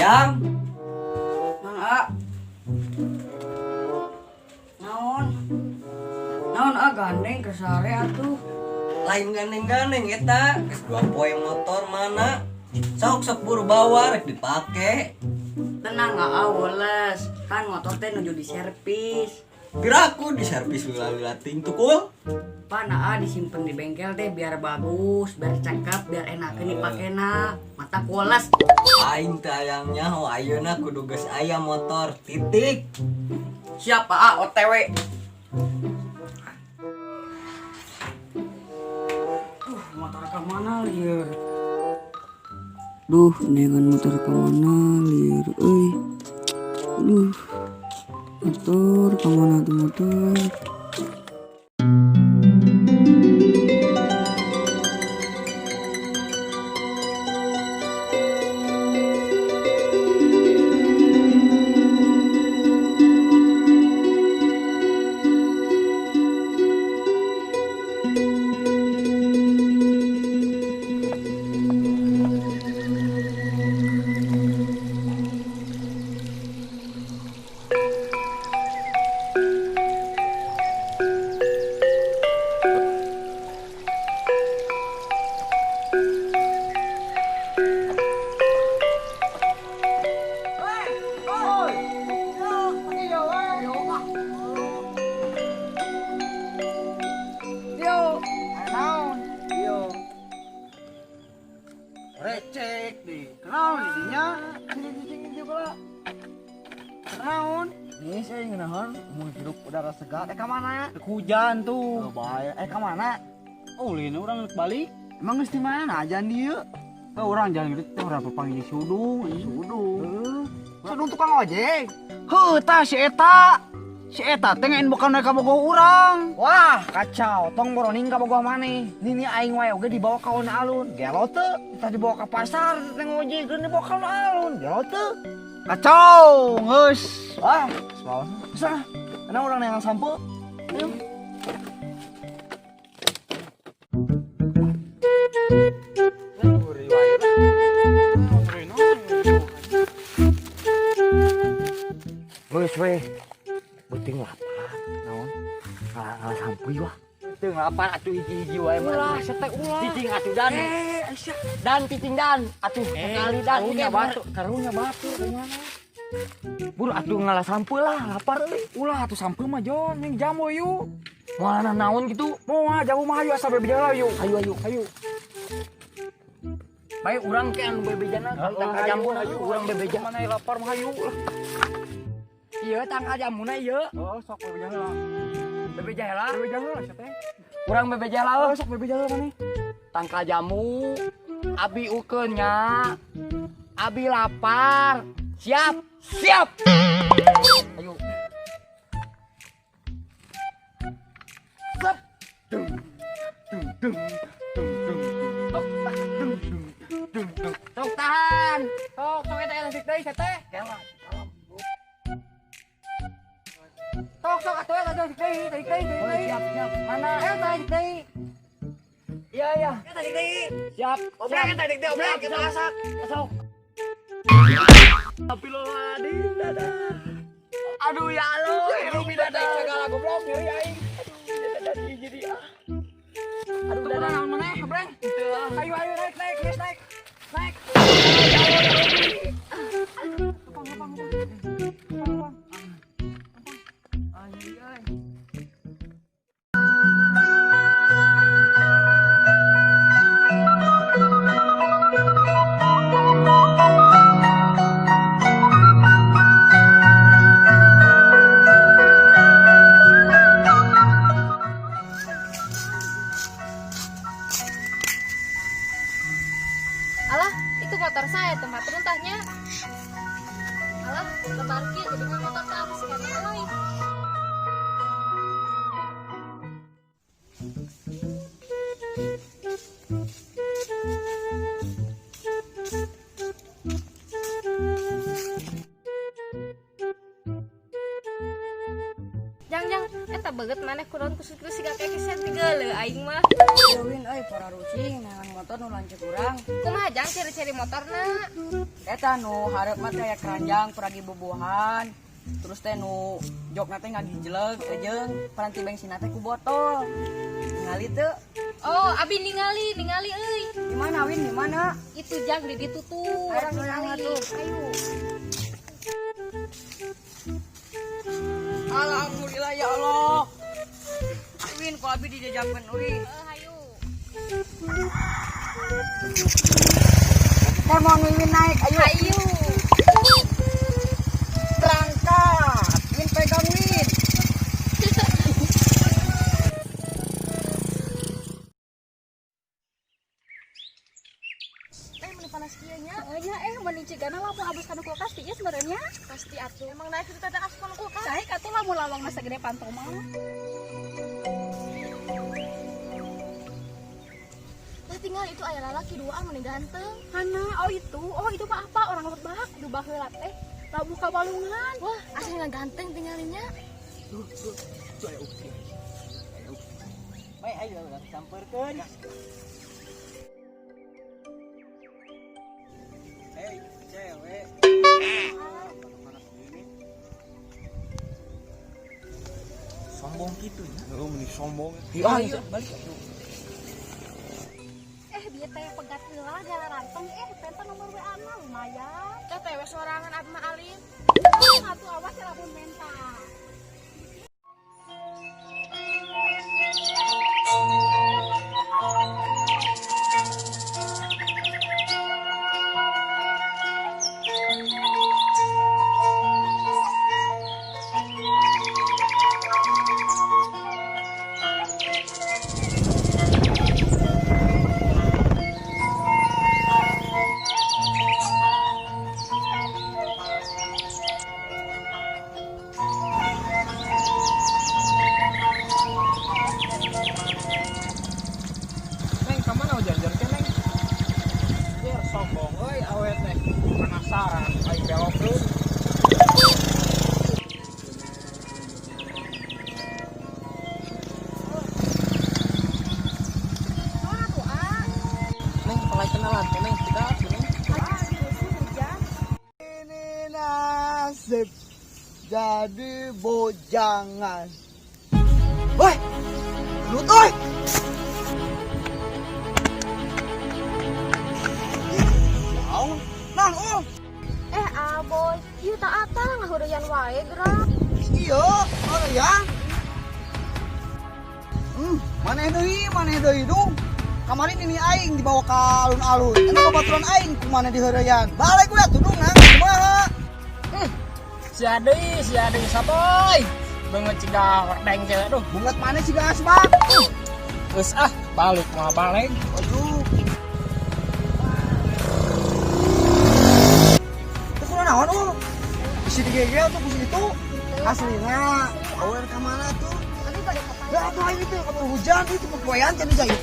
Yang Mang A. Naon? Naon gandeng ke sare atuh. lain gandeng-gandeng eta geus 2 poe motor mana sok buru bawa rek dipake. Tenang A, woles. Kan motor teh nuju di servis. Geraku di servis lila ting tukul. Pana disimpen di bengkel teh biar bagus, biar cakep, biar enak dipakena. Mata woles. Aing teh ayangnya ho ayeuna kudu geus aya motor titik. Siapa A OTW? Motor ke mana lieur? Duh, dengan motor ke mana lieur euy. Motor ke mana tuh motor? Recek di kenaon dinya anjing juga kenaon nih saya ngenaon mau hidup udara segar ka mana hujan tuh bahaya ka mana ulin urang balik emang geus di mana ajan dieu urang jalan gitu teh urang panggil sudung sudung tukang ojek heuh tah si eta teh ngeun bukan mereka bogoh urang. Wah, kacau. Tong boroning ka bogoh maneh. Nini aing wae oge dibawa ka alun-alun. Gelo teu? Kita dibawa ka pasar teh ngojek dibawa ka alun-alun. Gelo teu? Kacau, geus. Wah, salah. Bisa. Ana urang neangan sampo. Ayo. Geus we. Penting lapar, naon? Ngalah sampuy wah. Teu lapar atuh hiji-hiji wae mah. Ulah, sete ulah. Cicing atuh dan. Dan cicing dan. Atuh sekali dan karunya batu gimana? Buru atuh ngalah sampuy lah, lapar euy. Ulah atuh sampuy mah jon, ning jamu yuk. Moalna naon gitu? Moal jamu mah hayu asa bebejana yuk. Hayu. Bae urang ke anu bebejana kan tangka jambu hayu urang bebeja. Mana lapar mah hayu. Iya, tangka jamuna iya. Oh, sok bebeja heula. Bebeja heula? Bebeja heula sia teh. Urang bebeja heula, sok bebeja heula maneh. Tangka jamu, abi ukeun nya. Abi lapar. Siap. Ayo. Sep. Tok tahan. Tok eta elastik deui sia teh. Sok atuh eta deui. Siap. Mana eta deui? Iya. Eta deui. Siap. Obrek eta deui, obrek kita masak. Sok. Tapi lo adin dadah. Aduh ya lo, Rumi dadah segala goblok nyeri aing. Aduh, dadah jadi Aduh dadah naon maneh, Breng? Ayo naik. Naik. Alah, itu motor saya, tempat runtahnya. Alah, ke parkir jadi motor tak habis kan lain. Jang, eta banget maneh kunaon kusut siga kekesan tigeuleuh aing mah. Win euy para rucing nangan motor nu lanceuk urang. Kumaha jang ciri-ciri motorna? Eta nu hareup mah teh aya keranjang peragi bubuhan. Terus teh nu jokna teh ngagijleug jeung paranti bensinna teh ku botol. Ningali teu? Oh, abi ningali euy. Di mana Win? Di mana? Itu jang di ditu tuh. Ayo, Orang ningali. tuh. Ayo. Alhamdulillah ya Allah. Win, kok abi dijajakeun euy. Hayu. Teh mau Win naik, ayo. Hayu. Berangkat. Win pegang Win. Mun panas kieu nya. Nya mending cigana lamun abis kana kulkas tieu sebenarnya. Pasti atuh. Emang naik itu teh asup kana kulkas. Sae katuh lamun lawang masa gede pantoma. Tinggal itu aya lalaki duaan mending ganteng. Hana, oh itu mah apa? Orang berbahak, du baheula teh. Labu ka balungan. Wah, aslinya ganteng tinggalinnya. Baik, ayo urang sampeurkeun. Hei, cewek. Sombong gitu ya. Oh, ini sombong. Ayo, balik. Bieu teh pegat heula gara ranteng penta nomor WA-na lumayan. Teh tewe sorangan abdi mah alin. Atuh awas ya lamun menta. Neng, kemana jajan ke Neng? Biar sombong, oi awet Neng. Penasaran, ayo belok dulu. Neng, mulai kenalan ke Neng, tidak aku Neng. Ini nasib jadi bojangan. Woi, lut oi. Nang, Aboy, ieu tak ata ngaheureyan wae gerak. iya, ada ya. Mana deui dong. Kemarin ini aing dibawa ke alun-alun. Emang babaturan aing kumana di heureyan. Balik gue atuh dong nang. Kumaha? Si Adi, saboy. Banget cegah ordeng cewek tuh. Bunget mana sih gas, Bang? Terus balik mau balik. Aduh. Itu kunaon naon oh? Bisi digegel tuh bisi itu. Aslinya. Awer ka mana tuh? Tapi pada kapan? Ya tuh ini tuh kalau hujan itu pempoyan jadi jahit.